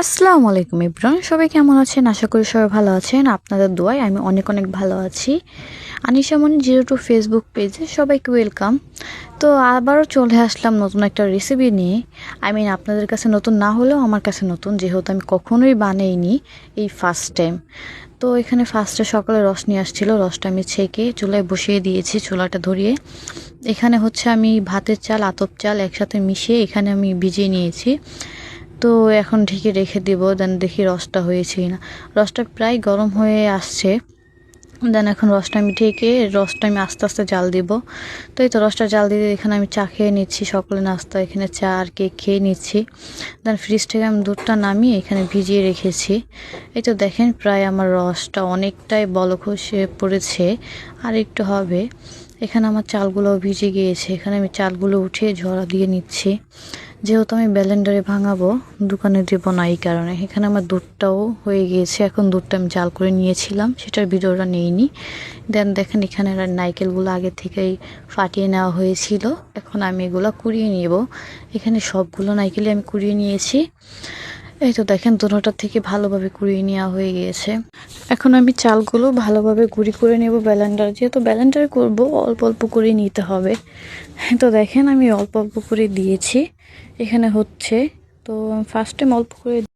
আসসালামু আলাইকুম ইব্রান, সবাই কেমন আছেন? আশা করি সবাই ভালো আছেন। আপনাদের দোয়ায় আমি অনেক অনেক ভালো আছি। আনিশা মনি 02 ফেসবুক পেজে সবাইকে ওয়েলকাম। তো আবারও চলে আসলাম নতুন একটা রেসিপি নিয়ে। আপনাদের কাছে নতুন না হলেও আমার কাছে নতুন, যেহেতু আমি কখনোই বানাইনি, এই ফার্স্ট টাইম। তো এখানে ফার্স্টে সকালে রস নিয়ে আসছিল, রসটা আমি ছেঁকে চুলায় বসিয়ে দিয়েছি, চুলাটা ধরিয়ে। এখানে হচ্ছে আমি ভাতের চাল আতপ চাল একসাথে মিশিয়ে এখানে আমি ভিজিয়ে নিয়েছি। তো এখন ঢেকে রেখে দিব, দেন দেখি রসটা হয়েছে না। রসটা প্রায় গরম হয়ে আসছে। দেন এখন রসটা আমি ঢেকে রসটা আমি আস্তে আস্তে জাল দিব। তো এই তো রসটা জাল দিয়ে এখানে আমি চা খেয়ে নিচ্ছি, সকালে নাস্তা এখানে চা আর কেক খেয়ে নিচ্ছি। দেন ফ্রিজ থেকে আমি দুধটা নামিয়ে এখানে ভিজিয়ে রেখেছি। এই তো দেখেন প্রায় আমার রসটা অনেকটাই বলক এসে পড়েছে, আর একটু হবে। এখানে আমার চালগুলোও ভিজে গিয়েছে, এখানে আমি চালগুলো উঠিয়ে ঝরা দিয়ে নিচ্ছি। যেহেতু আমি ব্লেন্ডারে ভাঙাবো, দোকানে দেবো না, এই কারণে। এখানে আমার দুধটাও হয়ে গিয়েছে, এখন দুধটা আমি জাল করে নিয়েছিলাম, সেটার ভিডিওটা নেইনি। দেন দেখেন এখানে নারকেলগুলো আগে থেকেই ফাটিয়ে নেওয়া হয়েছিল, এখন আমি এগুলো কুড়িয়ে নেব। এখানে সবগুলো নারকেলই আমি কুড়িয়ে নিয়েছি। এই তো দেখেন দুটোটা থেকে ভালোভাবে কুড়িয়ে নেওয়া হয়ে গিয়েছে। এখন আমি চালগুলো ভালোভাবে গুঁড়ি করে নেব ব্লেন্ডার, যেহেতু ব্লেন্ডারে করব অল্প অল্প করে নিতে হবে। তো দেখেন আমি অল্প অল্প করে দিয়েছি এখানে হচ্ছে। তো ফার্স্ট টাইম অল্প করে